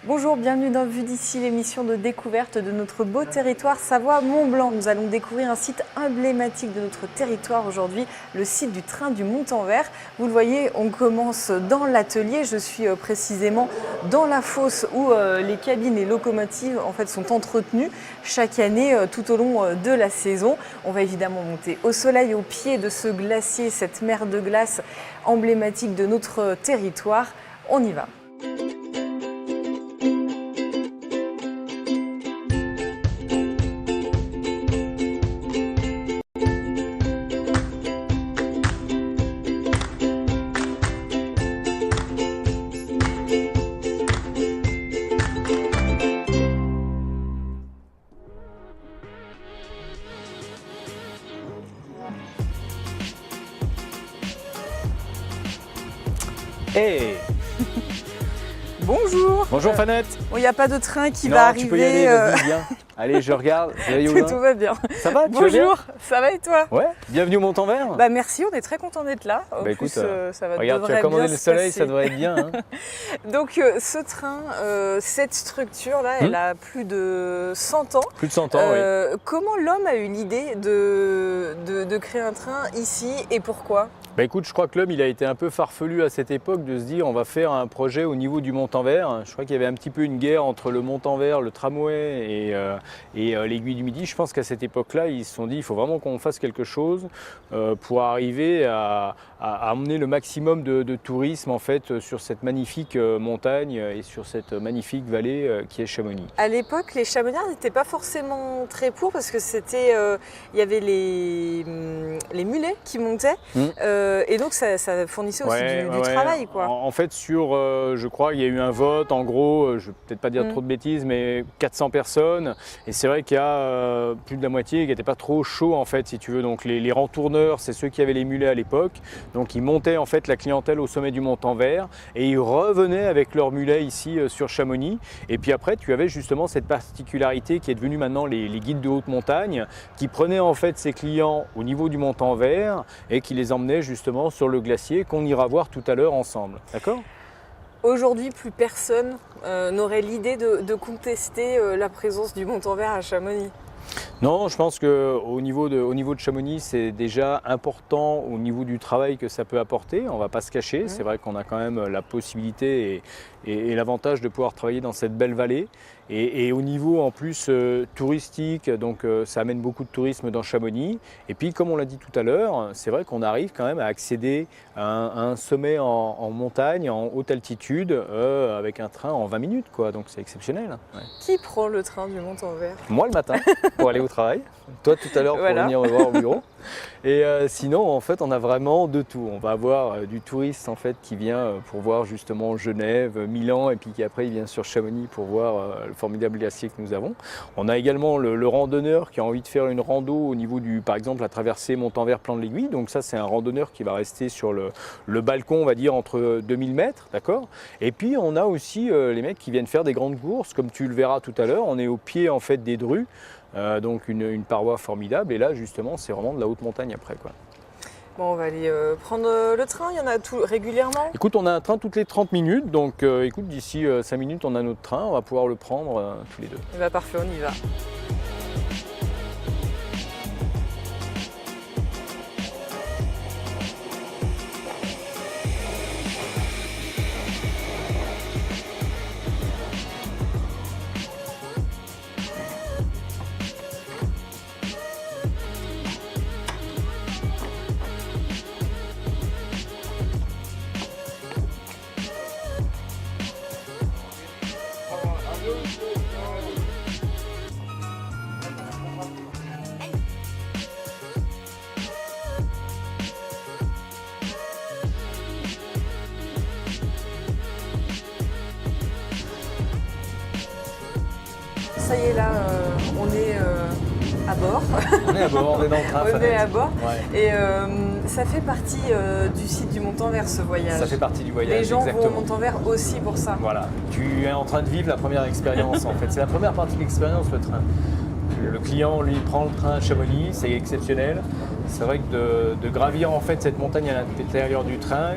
Bonjour, bienvenue dans Vue d'ici, l'émission de découverte de notre beau territoire Savoie-Mont-Blanc. Nous allons découvrir un site emblématique de notre territoire aujourd'hui, le site du train du Montanvert. Vous le voyez, on commence dans l'atelier. Je suis précisément dans la fosse où les cabines et locomotives sont entretenues chaque année tout au long de la saison. On va évidemment monter au soleil, au pied de ce glacier, cette mer de glace emblématique de notre territoire. On y va. Hey. Bonjour. Bonjour Fanette. Bon, il n'y a pas de train qui non, va arriver. Tu peux y aller, vas-y, viens. Allez, je regarde. Tout va bien. Ça va, tu vas bien? Bonjour, ça va et toi? Ouais, bienvenue au Montanvert. Bah merci, on est très content d'être là. En plus, écoute, ça va regarde, tu as commandé le soleil, ça devrait être bien. Hein. Donc ce train, cette structure-là, elle a plus de 100 ans. Plus de 100 ans, oui. Comment l'homme a eu l'idée de créer un train ici et pourquoi? Bah écoute, je crois que l'homme il a été un peu farfelu à cette époque de se dire on va faire un projet au niveau du Montanvert. Je crois qu'il y avait un petit peu une guerre entre le Montanvert, le tramway et l'aiguille du Midi. Je pense qu'à cette époque-là, ils se sont dit il faut vraiment qu'on fasse quelque chose pour arriver à emmener le maximum de tourisme en fait sur cette magnifique montagne et sur cette magnifique vallée qui est Chamonix. À l'époque, les chamoniards n'étaient pas forcément très pour parce que c'était, il y avait les mulets qui montaient. Et donc ça fournissait aussi du travail, quoi. En fait, je crois qu'il y a eu un vote, en gros, je ne vais peut-être pas dire trop de bêtises, mais 400 personnes. Et c'est vrai qu'il y a plus de la moitié qui n'étaient pas trop chauds, en fait, si tu veux. Donc les rentourneurs, c'est ceux qui avaient les mulets à l'époque. Donc ils montaient en fait la clientèle au sommet du Montanvert et ils revenaient avec leurs mulets ici sur Chamonix. Et puis après, tu avais justement cette particularité qui est devenue maintenant les guides de haute montagne, qui prenaient en fait ces clients au niveau du Montanvert et qui les emmenaient justement sur le glacier qu'on ira voir tout à l'heure ensemble. D'accord ? Aujourd'hui, plus personne n'aurait l'idée de contester la présence du Montanvert à Chamonix. Non, je pense qu'au niveau de Chamonix, c'est déjà important au niveau du travail que ça peut apporter. On ne va pas se cacher. C'est vrai qu'on a quand même la possibilité et l'avantage de pouvoir travailler dans cette belle vallée. Et au niveau en plus touristique, donc ça amène beaucoup de tourisme dans Chamonix. Et puis comme on l'a dit tout à l'heure, c'est vrai qu'on arrive quand même à accéder à un sommet en montagne, en haute altitude, avec un train en 20 minutes, quoi. Donc c'est exceptionnel. Ouais. Qui prend le train du Montanvert? Moi le matin pour aller au travail. Toi tout à l'heure pour venir me voir au bureau. Et sinon en fait on a vraiment de tout. On va avoir du touriste en fait qui vient pour voir justement Genève, Milan et puis qui après il vient sur Chamonix pour voir le formidable glacier que nous avons. On a également le randonneur qui a envie de faire une rando au niveau par exemple la traversée Montanvert-Plan de l'Aiguille. Donc ça c'est un randonneur qui va rester sur le balcon on va dire entre 2000 mètres, d'accord. Et puis on a aussi les mecs qui viennent faire des grandes courses comme tu le verras tout à l'heure. On est au pied en fait des Drues. Donc une paroi formidable et là justement c'est vraiment de la haute montagne après, quoi. Bon, on va aller prendre le train, il y en a régulièrement? Écoute, on a un train toutes les 30 minutes, donc écoute, d'ici 5 minutes on a notre train, on va pouvoir le prendre tous les deux. Et bah parfait, on y va. Ça y est, là, on est à bord. On est à bord, on est dans le train. On est à bord. Ouais. Et ça fait partie du site du Montanvert, ce voyage. Ça fait partie du voyage, Les gens exactement. vont au Montanvert aussi pour ça. Voilà, tu es en train de vivre la première expérience en fait. C'est la première partie de l'expérience, le train. Le client, lui, prend le train à Chamonix, c'est exceptionnel. C'est vrai que de gravir en fait cette montagne à l'intérieur du train,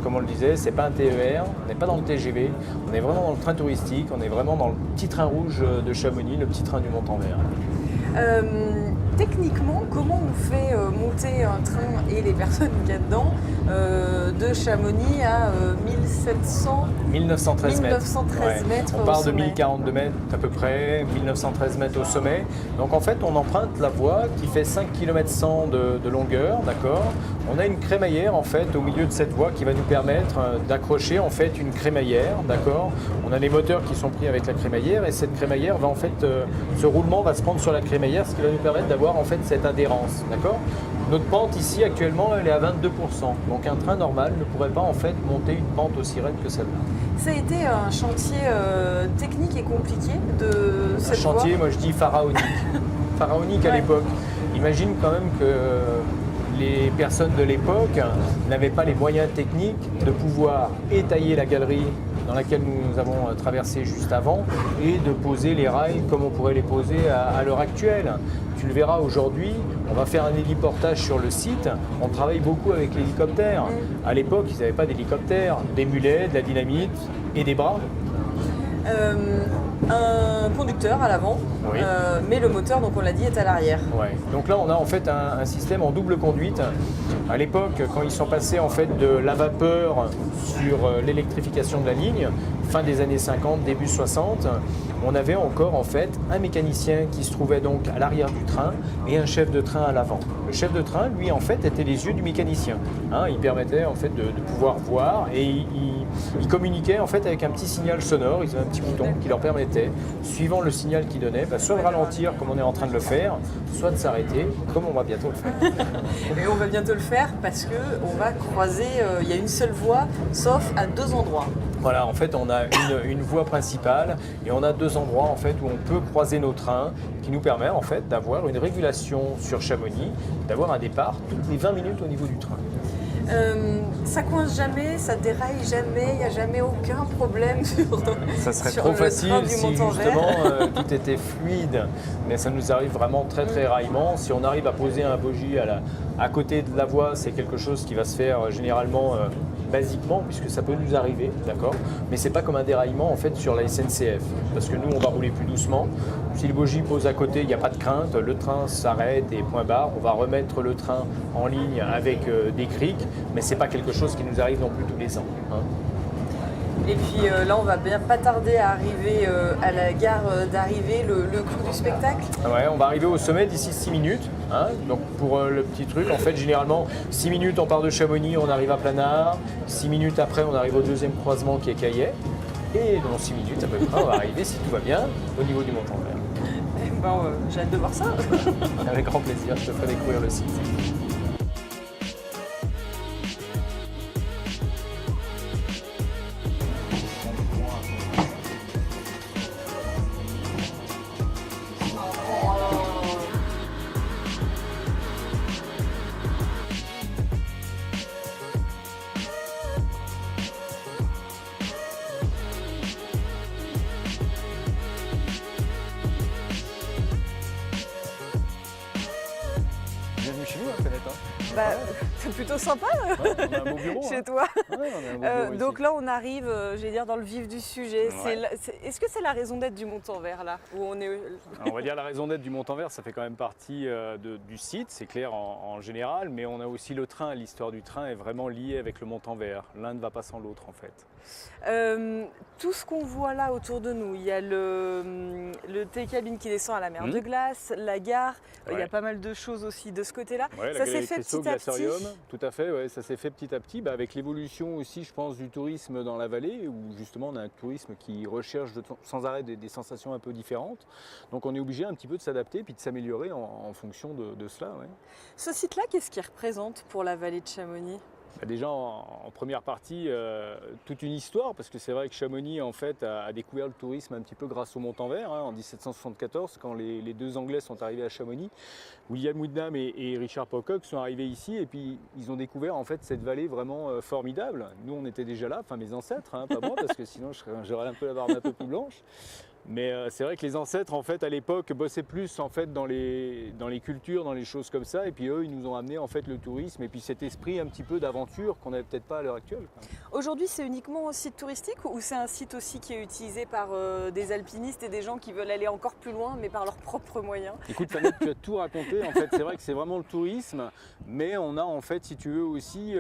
comme on le disait, c'est pas un TER, on n'est pas dans le TGV, on est vraiment dans le train touristique, on est vraiment dans le petit train rouge de Chamonix, le petit train du Montanvert. Techniquement, comment on fait monter un train et les personnes qu'il y a dedans de Chamonix à 1913 mètres. 1913 mètres On au part de sommet. 1042 mètres à peu près, 1913 mètres au sommet. Donc en fait, on emprunte la voie qui fait 5 km 100 de longueur, d'accord. On a une crémaillère en fait au milieu de cette voie qui va nous permettre d'accrocher en fait une crémaillère, d'accord. On a les moteurs qui sont pris avec la crémaillère et cette crémaillère va en fait, ce roulement va se prendre sur la crémaillère, ce qui va nous permettre d'avoir en fait cette adhérence, d'accord. Notre pente ici actuellement elle est à 22%, donc un train normal ne pourrait pas en fait monter une pente aussi raide que celle-là. Ça a été un chantier technique et compliqué de cette voie. Un chantier, moi je dis pharaonique, pharaonique à l'époque. Imagine quand même que les personnes de l'époque n'avaient pas les moyens techniques de pouvoir étailler la galerie dans laquelle nous avons traversé juste avant et de poser les rails comme on pourrait les poser à l'heure actuelle. Tu le verras aujourd'hui, on va faire un héliportage sur le site, on travaille beaucoup avec l'hélicoptère. À l'époque, ils n'avaient pas d'hélicoptère, des mulets, de la dynamite et des bras. Un conducteur à l'avant, Oui. mais le moteur, donc on l'a dit, est à l'arrière. Ouais. Donc là, on a en fait un système en double conduite. À l'époque, quand ils sont passés en fait de la vapeur sur l'électrification de la ligne, fin des années 50, début 60, on avait encore en fait un mécanicien qui se trouvait donc à l'arrière du train et un chef de train à l'avant. Le chef de train, lui, en fait, était les yeux du mécanicien. Il permettait en fait de pouvoir voir et il communiquait en fait avec un petit signal sonore. Ils avaient un petit bouton qui leur permettait, suivant le signal qu'il donnait, soit de ralentir comme on est en train de le faire, soit de s'arrêter comme on va bientôt le faire. Et on va bientôt le faire parce qu'on va croiser, il y a une seule voie, sauf à deux endroits. Voilà, en fait, on a une voie principale et on a deux endroits en fait où on peut croiser nos trains, qui nous permet en fait d'avoir une régulation sur Chamonix, d'avoir un départ toutes les 20 minutes au niveau du train. Ça coince jamais, ça déraille jamais, il n'y a jamais aucun problème Ça serait sur trop le facile train du si Montanvert. justement tout était fluide, mais ça nous arrive vraiment très très rarement. Si on arrive à poser un bogie à côté de la voie, c'est quelque chose qui va se faire généralement basiquement, puisque ça peut nous arriver, d'accord. Mais c'est pas comme un déraillement en fait sur la SNCF, parce que nous on va rouler plus doucement. Si le bogie pose à côté, il n'y a pas de crainte, le train s'arrête et point barre. On va remettre le train en ligne avec des criques, mais c'est pas quelque chose qui nous arrive non plus tous les ans. Et puis là, on va bien pas tarder à arriver à la gare d'arrivée, le clou du spectacle. Ouais, on va arriver au sommet d'ici 6 minutes. Donc pour le petit truc, en fait, généralement, 6 minutes, on part de Chamonix, on arrive à Planard. 6 minutes après, on arrive au deuxième croisement qui est Caillet. Et dans 6 minutes à peu près, on va arriver, si tout va bien, au niveau du Montanvert. J'ai hâte de voir ça. Avec grand plaisir, je te ferai découvrir le site. Bienvenue chez nous, Planète. C'est plutôt sympa Ouais, on a un beau bureau. chez toi. Ouais, on a un beau bureau Donc ici. là, on arrive, j'allais dire, dans le vif du sujet. Ouais. Est-ce que c'est la raison d'être du Montanvert, là où on est... Alors, on va dire la raison d'être du Montanvert, ça fait quand même partie du site, c'est clair en général, mais on a aussi le train. L'histoire du train est vraiment liée avec le Montanvert. L'un ne va pas sans l'autre en fait. Tout ce qu'on voit là autour de nous, il y a le télécabine qui descend à la mer de glace, la gare, il y a pas mal de choses aussi de ce côté-là. Ouais, Ça s'est fait petit à petit. Tout à fait, ouais, ça s'est fait petit à petit, avec l'évolution aussi, je pense, du tourisme dans la vallée, où justement on a un tourisme qui recherche sans arrêt des sensations un peu différentes. Donc on est obligé un petit peu de s'adapter puis de s'améliorer en fonction de cela. Ouais. Ce site-là, qu'est-ce qu'il représente pour la vallée de Chamonix ? Déjà en première partie, toute une histoire, parce que c'est vrai que Chamonix en fait a découvert le tourisme un petit peu grâce au Montanvert, en 1774, quand les deux Anglais sont arrivés à Chamonix. William Windham et Richard Pocock sont arrivés ici et puis ils ont découvert en fait cette vallée vraiment formidable. Nous on était déjà là, enfin mes ancêtres, pas moi, parce que sinon j'aurais un peu la barbe un peu plus blanche. Mais c'est vrai que les ancêtres, en fait, à l'époque, bossaient plus en fait dans les cultures, dans les choses comme ça. Et puis eux, ils nous ont amené en fait le tourisme et puis cet esprit un petit peu d'aventure qu'on n'avait peut-être pas à l'heure actuelle. Aujourd'hui, c'est uniquement un site touristique ou c'est un site aussi qui est utilisé par des alpinistes et des gens qui veulent aller encore plus loin, mais par leurs propres moyens? Écoute, Fanette, tu as tout raconté. En fait, c'est vrai que c'est vraiment le tourisme, mais on a en fait, si tu veux, aussi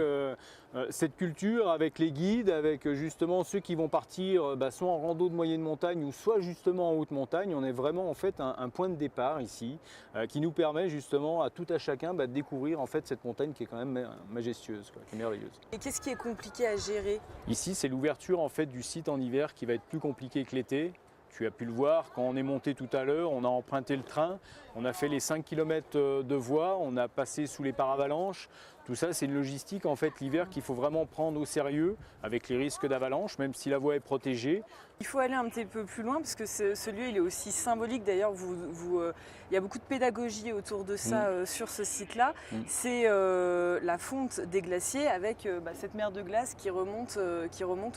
cette culture avec les guides, avec justement ceux qui vont partir soit en rando de moyenne montagne ou soit justement en haute montagne. On est vraiment en fait un point de départ ici qui nous permet justement à tout à chacun de découvrir en fait cette montagne qui est quand même majestueuse, qui est merveilleuse. Et qu'est-ce qui est compliqué à gérer? Ici, c'est l'ouverture en fait du site en hiver qui va être plus compliquée que l'été. Tu as pu le voir, quand on est monté tout à l'heure, on a emprunté le train, on a fait les 5 km de voie, on a passé sous les paravalanches. Tout ça, c'est une logistique en fait l'hiver qu'il faut vraiment prendre au sérieux avec les risques d'avalanche, même si la voie est protégée. Il faut aller un petit peu plus loin parce que ce lieu il est aussi symbolique. D'ailleurs, il y a beaucoup de pédagogie autour de ça sur ce site-là. C'est la fonte des glaciers avec cette mer de glace qui remonte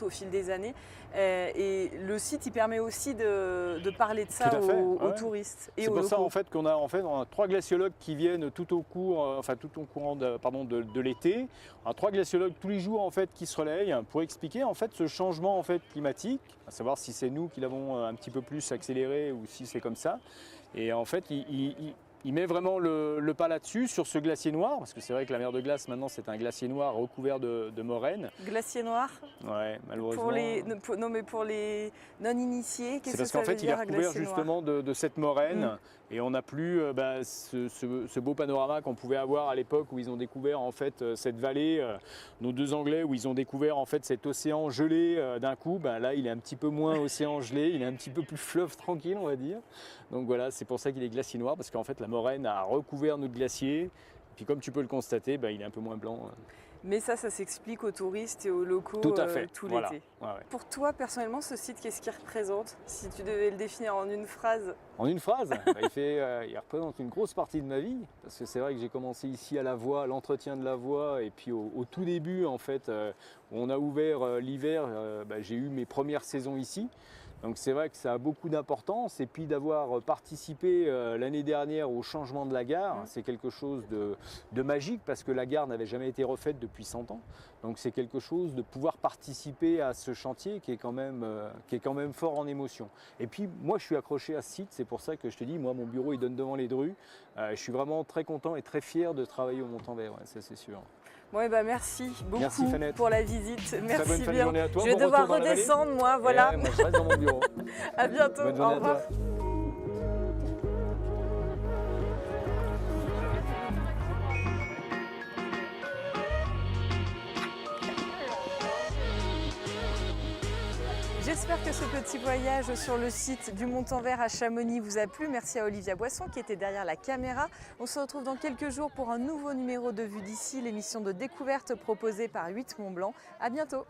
au fil des années. Et le site, il permet aussi de parler de ça aux touristes et aux locaux. C'est pour ça qu'on a 3 glaciologues qui viennent tout au courant de l'été. On a 3 glaciologues tous les jours en fait qui se relayent pour expliquer en fait ce changement en fait climatique, à savoir si c'est nous qui l'avons un petit peu plus accéléré ou si c'est comme ça. Et en fait, il met vraiment le pas là-dessus, sur ce glacier noir, parce que c'est vrai que la mer de glace, maintenant, c'est un glacier noir recouvert de moraines. Glacier noir? Ouais, malheureusement. Pour les non-initiés, qu'est-ce que ça veut dire? C'est parce qu'en fait, il est recouvert justement de cette moraine, et on n'a plus ce beau panorama qu'on pouvait avoir à l'époque où ils ont découvert en fait cette vallée, nos 2 Anglais, où ils ont découvert en fait cet océan gelé d'un coup. Là, il est un petit peu moins océan gelé, il est un petit peu plus fleuve tranquille, on va dire. Donc voilà, c'est pour ça qu'il est glacier noir, parce qu'en fait, la moraine a recouvert notre glacier. Et puis comme tu peux le constater, il est un peu moins blanc. Mais ça s'explique aux touristes et aux locaux tout à fait. Tout Voilà. l'été. Ouais. Pour toi, personnellement, ce site, qu'est-ce qu'il représente? Si tu devais le définir en une phrase? En une phrase, il représente une grosse partie de ma vie. Parce que c'est vrai que j'ai commencé ici à la voie, à l'entretien de la voie. Et puis au tout début, en fait, où on a ouvert l'hiver, j'ai eu mes premières saisons ici. Donc c'est vrai que ça a beaucoup d'importance. Et puis d'avoir participé l'année dernière au changement de la gare, c'est quelque chose de magique parce que la gare n'avait jamais été refaite depuis 100 ans. Donc c'est quelque chose de pouvoir participer à ce chantier qui est quand même fort en émotion. Et puis moi je suis accroché à ce site, c'est pour ça que je te dis, moi mon bureau il donne devant les Drus. Je suis vraiment très content et très fier de travailler au Montanvert, ça c'est sûr. Ouais, merci beaucoup pour la visite. Merci très bonne bien. Journée à toi. Je vais devoir redescendre, moi, voilà. Moi, je reste dans mon bureau. À bientôt. Bonne journée au revoir. à toi. J'espère que ce petit voyage sur le site du Montanvert à Chamonix vous a plu. Merci à Olivia Boisson qui était derrière la caméra. On se retrouve dans quelques jours pour un nouveau numéro de Vue d'ici, l'émission de découverte proposée par 8 Mont Blanc. À bientôt.